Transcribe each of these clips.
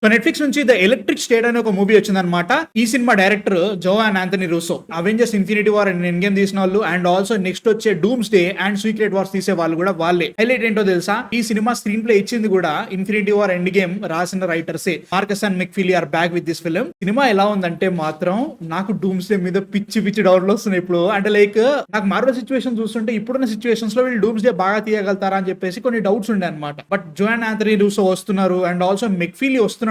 So Netflix నుంచి 'the electric state' అనే ఒక మూవీ వచ్చిందనమాట. ఈ సినిమా director Joe and Anthony Russo. 'Avengers Infinity War' and 'End Game' తీసినోళ్ళు అండ్ ఆల్సో నెక్స్ట్ వచ్చే 'డూమ్స్‌డే' అండ్ 'సీక్రెట్ వార్స్' తీసే వాళ్ళు కూడా వాళ్ళే. హైలైట్ ఏంటో తెలుసా? ఈ సినిమా స్క్రీన్ ప్లే ఇచ్చింది కూడా 'ఇన్ఫినిటీ వార్' 'ఎండ్ గేమ్' రాసిన రైటర్సే. Markus and McFeely are back with this film. సినిమా ఎలా ఉందంటే మాత్రం నాకు 'డూమ్స్‌డే' మీద పిచ్చి డౌట్లు వస్తున్నాయి ఇప్పుడు. అంటే లైక్ నాకు మార్వెల్ సిచ్యువేషన్ చూస్తుంటే ఇప్పుడున్న సిచ్యువేషన్స్ లో వీళ్ళు 'డూమ్స్‌డే' బాగా తీయగలుగుతారా అని చెప్పేసి కొన్ని డౌట్స్ ఉండే అనమాట. బట్ జోవాన్ ఆంథోనీ రూసో వస్తున్నారు అండ్ ఆల్సో మెక్‌ఫీలీ వస్తున్నాడు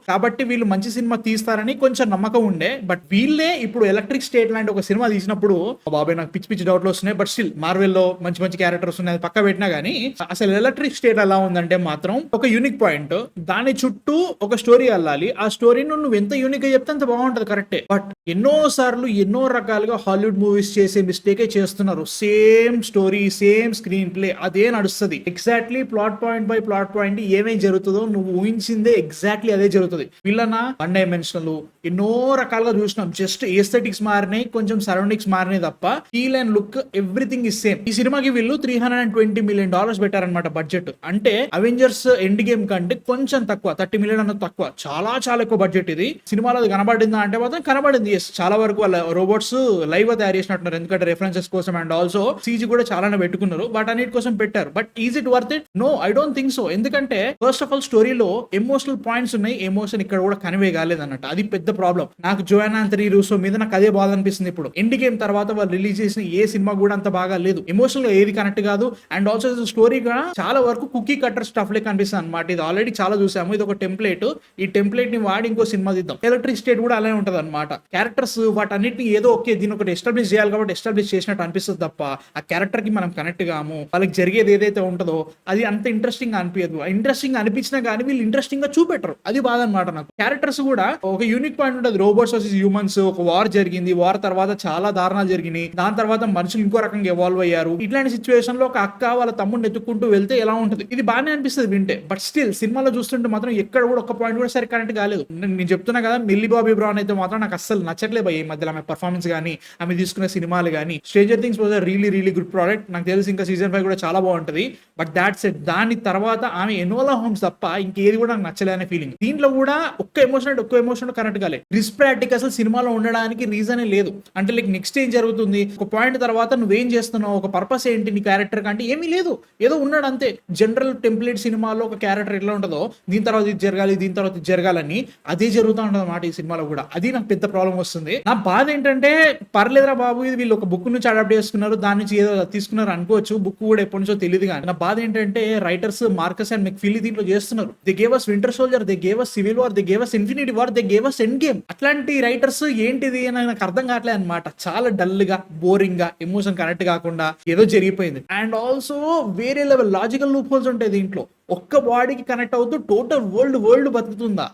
కాబట్టి వీళ్ళు మంచి సినిమా తీస్తారని కొంచెం నమ్మకం ఉండే. బట్ వీళ్ళే ఇప్పుడు 'ఎలక్ట్రిక్ స్టేట్' లాంటి ఒక సినిమా తీసినప్పుడు బాబాయ్ నాకు పిచ్చి డౌట్లు వస్తున్నాయి. బట్ స్టిల్ మార్వెల్ లో మంచి క్యారెక్టర్స్ ఉన్నాయి, అది పక్క పెట్టినా గానీ అసలు 'ఎలక్ట్రిక్ స్టేట్' ఎలా ఉందంటే మాత్రం ఒక యూనిక్ పాయింట్. దాని చుట్టూ ఒక స్టోరీ వెళ్ళాలి. ఆ స్టోరీని నువ్వు ఎంత యూనిక్ గా చెప్తే అంత బాగుంటది, కరెక్టే. బట్ ఎన్నో సార్లు ఎన్నో రకాలుగా హాలీవుడ్ మూవీస్ చేసే మిస్టేకే చేస్తున్నారు. Same story, same screen play, అదే నడుస్తుంది. Exactly plot point by plot point ఏమేం జరుగుతుందో నువ్వు ఊహించిందే ఎగ్జాక్ట్లీ అదే జరుగుతుంది. వీళ్ళన వన్ డైమెన్షనల్ ఎన్నో రకాలుగా చూసినాం. జస్ట్ ఏస్థెటిక్స్ మారినాయి, కొంచెం సరౌండింగ్స్ మారినాయి తప్ప feel and look everything is same. ఈ సినిమాకి వీళ్ళు $320 million పెట్టారనమాట బడ్జెట్. అంటే అవెంజర్స్ ఎండ్ గేమ్ కంటే కొంచెం తక్కువ, 30 million అన్నది తక్కువ. చాలా ఎక్కువ బడ్జెట్ ఇది. సినిమాలో అది కనబడిందా అంటే మాత్రం కనబడింది. చాలా వరకు వాళ్ళ రోబోట్స్ లైవ్ గా తయారు చేసినట్టున్నారు, ఎందుకంటే రెఫరెన్సెస్ కోసం అండ్ ఆల్సో సీజీ కూడా చాలానే పెట్టుకున్నారు. బట్ అన్నిటి కోసం పెట్టారు. But is it worth it? No, I don't think so. ఎందుకంటే ఫస్ట్ ఆఫ్ ఆల్ స్టోరీలో ఎమోషనల్ పాయింట్స్ ఉన్నాయి, ఎమోషన్ ఇక్కడ కూడా కన్వే కాలేదు అన్నట్టు. అది పెద్ద ప్రాబ్లం. నాకు జోవాన్ ఆంథోనీ రూసో మీద నాకు అదే బాధ అనిపిస్తుంది. ఇప్పుడు ఎండ్ గేమ్ తర్వాత వాళ్ళు రిలీజ్ చేసిన ఏ సినిమా కూడా అంత బాగా లేదు, ఎమోషనల్ గా ఏది కనెక్ట్ కాదు. అండ్ ఆల్సో స్టోరీ కూడా చాలా వరకు కుకీ కట్టర్ స్టఫ్ లే కనిపిస్తుంది అనమాట. ఇది ఆల్రెడీ చాలా చూసాము, ఇది ఒక టెంప్లెట్. ఈ టెంప్లెట్ ని వాడి ఇంకో సినిమా తీద్దాం. ఎలక్ట్రిక్ స్టేట్ కూడా అలానే ఉంటది అనమాట. క్యారెక్టర్స్ వాటన్నిటిని ఏదో ఓకే దీని ఒకటి ఎస్టాబ్లిష్ చేయాలి కాబట్టి ఎస్టాబ్లిష్ చేసినట్టు అనిపిస్తుంది తప్ప ఆ క్యారెక్టర్ కి మనం కనెక్ట్ కాము. వాళ్ళకి జరిగేది ఏదైతే ఉంటుందో అది అంత ఇంట్రెస్టింగ్ అనిపించదు. ఇంట్రెస్టింగ్ అనిపించినా కానీ వీళ్ళు ఇంట్రెస్టింగ్ గా చూపెట్టరు. అది బాధ అనమాట నాకు. క్యారెక్టర్స్ కూడా ఒక యూనిక్ పాయింట్ ఉంటుంది. రోబోట్స్ వర్సెస్ హ్యూమన్స్, ఒక వార్ జరిగింది, వార్ తర్వాత చాలా దారుణాలు జరిగినాయి, దాని తర్వాత మనుషులు ఇంకో రకంగా ఎవాల్వ్ అయ్యారు. ఇట్లాంటి సిచ్యువేషన్ లో ఒక అక్క వాళ్ళ తమ్ముడిని ఎత్తుకుంటూ వెళ్తే ఎలా ఉంటుంది, ఇది బాగానే అనిపిస్తుంది వింటే. బట్ స్టిల్ సినిమాలో చూస్తుంటే మాత్రం ఎక్కడ కూడా ఒక పాయింట్ కూడా సరి కనెక్ట్ కాలేదు. నేను చెప్తున్నా కదా, మిల్లీ బాబీ బ్రౌన్ అయితే మాత్రం నాకు అస్సలు నచ్చట్లేదు ఈ మధ్యలో. ఆమె పర్ఫార్మెన్స్ కానీ ఆమె తీసుకునే సినిమాలు కానీ. Stranger things was really good product. నాకు తెలిసి ఇంకా సీజన్ 5 కూడా చాలా బాగుంటది. But that's it. దాని తర్వాత ఆమె ఎనోలా హోమ్స్ తప్ప ఇంకేది కూడా నాకు నచ్చలే అనే ఫీలింగ్. దీంట్లో కూడా ఒక్క ఎమోషన్ కనెక్ట్ కాలేదు. క్రిస్ ప్రాక్టిక్ అసలు సినిమాలో ఉండడానికి రీజనే లేదు. అంటే లైక్ నెక్స్ట్ ఏం జరుగుతుంది, ఒక పాయింట్ తర్వాత నువ్వేం చేస్తున్నావు, ఒక పర్పస్ ఏంటి నీ క్యారెక్టర్ కంటే ఏమీ లేదు. ఏదో ఉన్నాడు అంతే. జనరల్ టెంప్లెట్ సినిమాలో ఒక క్యారెక్టర్ ఎట్లా ఉంటుందో దీని తర్వాత ఇది జరగాలి, దీని తర్వాత ఇది జరగాలని అదే జరుగుతూ ఉంటుంది అన్నమాట ఈ సినిమాలో కూడా. అది నాకు పెద్ద ప్రాబ్లం వస్తుంది. నా బాధ ఏంటంటే పర్లేదురా బాబు, ఇది వీళ్ళు ఒక బుక్ నుంచి అడాప్ట్ చేసుకున్నారు, దాని నుంచి ఏదో తీసుకున్నారు అనుకోవచ్చు. బుక్ కూడా ఎప్పటి నుంచో తెలియదు. కానీ నా బాధ ఏంటంటే రైటర్స్ మార్కస్ అండ్ మెక్‌ఫీలీ దీంట్లో చేస్తున్నారు. They gave us winter soldier, they gave us civil war, they gave us infinity war, they gave us end game. అట్లాంటి రైటర్స్ ఏంటిది అని నాకు అర్థం కావట్లేదు అనమాట. చాలా డల్ గా, బోరింగ్ గా, ఎమోషన్ కనెక్ట్ కాకుండా ఏదో జరిగిపోయింది. అండ్ ఆల్సో వేరే లెవెల్ లాజికల్ లూప్ హోల్స్ ఉంటాయి దీంట్లో. ఒక్క బాడీకి కనెక్ట్ అవుతూ టోటల్ వరల్డ్ బతుకుతుందా?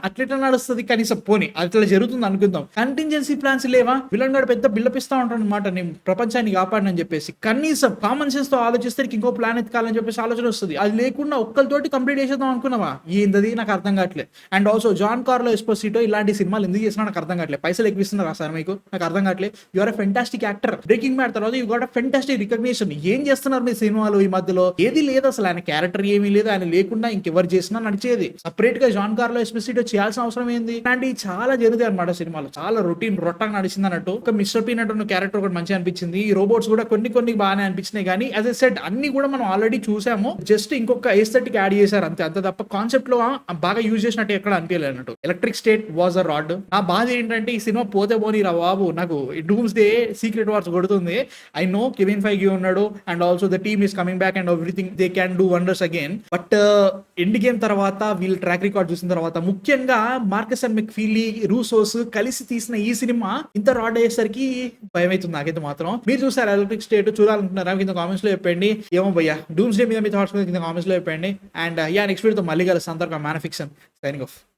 అట్లా నడుస్తుంది కనీసం. పోనీ అట్లా జరుగుతుంది అనుకుందాం. కంటింజెన్సీ ప్లాన్స్ లేవా? విలన్ గారు పెద్ద బిల్డప్ ఇస్తా ఉంటాడు అనమాట, నేను ప్రపంచాన్ని కాపాడనని చెప్పేసి. కనీసం కామన్ సెన్స్ తో ఆలోచిస్తే ఇంకో ప్లాన్ ఎత్తుకాలని చెప్పేసి ఆలోచన వస్తుంది. అది లేకుండా ఒక్కరితోటి కంప్లీట్ చేసేద్దాం అనుకున్నావా? ఏంటది నాకు అర్థం కావట్లేదు. అండ్ ఆల్సో జాన్ కార్లో ఎస్పోసిటో ఇలాంటి సినిమాలు ఎందుకు చేసినా నాకు అర్థం కావట్లేదు. పైసలు ఎక్కిస్తున్నారు సార్ మీకు? నాకు అర్థం కావట్లేదు. You are a fantastic actor. Breaking Bad తర్వాత you got a fantastic recognition. ఏం చేస్తున్నారు మీ సినిమాలు ఈ మధ్యలో? ఏది లేదు అసలు. ఆయన క్యారెక్టర్ ఏమీ లేదు. ఆయన లేకుండా ఇంకెవరు చేసినా నడిచేది. సపరేట్ గా జాన్ కార్లో ఎస్పోసిటో చేయాల్సిన అవసరం ఏంది? అండ్ చాలా జరుగుతాయి అనమాట సినిమాలో. చాలా రొట్టంగా నడిచింది అన్నట్టు. ఒక మిస్టర్ పీనట్ ఉన్న క్యారెక్టర్ ఒకటి మంచిగా అనిపించింది. ఈ రోబోట్స్ కూడా కొన్ని బాగానే అనిపించినాయి. కానీ యాజ్ ఎ సెడ్ అన్ని కూడా మనం ఆల్రెడీ చూసాము. జస్ట్ ఇంకొక ఎస్థెటిక్ యాడ్ చేశారు అంతే. అంత తప్ప కాన్సెప్ట్ లో బాగా యూజ్ చేసినట్టు ఎక్కడ అనిపించలేదు అన్నట్టు. Electric state was a rod. నా బాధ ఏంటంటే ఈ సినిమా పోతే పోనీ రా బాబు, నాకు డూమ్స్డే, సీక్రెట్ వార్స్ కొడుతుంది. ఐ నో కెవిన్ ఫైగీ ఉన్నాడు and also the team is coming back and everything they can do wonders again. But end game తర్వాత వీళ్ళ ట్రాక్ రికార్డ్ చూసిన తర్వాత, ముఖ్యంగా మార్కస్ అండ్ మెక్‌ఫీలీ రూసోస్ కలిసి తీసిన ఈ సినిమా ఇంత రాడ్ అయ్యేసరికి భయం అవుతుంది నాకైతే మాత్రం. మీరు చూసారు ఎలక్ట్రిక్ స్టేట్? చూడాలనుకుంటున్నారా? కింద కామెంట్స్ లో చెప్పండి. ఏమో భయ్యా, డూమ్స్డే మీద మీ థాట్స్ కింద కామెంట్స్ లో చెప్పండి. అండ్ నెక్స్ట్ వీడియోతో మళ్ళీ కలుస్తాం. అంతవరకు మ్యాన్ ఫిక్షన్ సైనింగ్ ఆఫ్.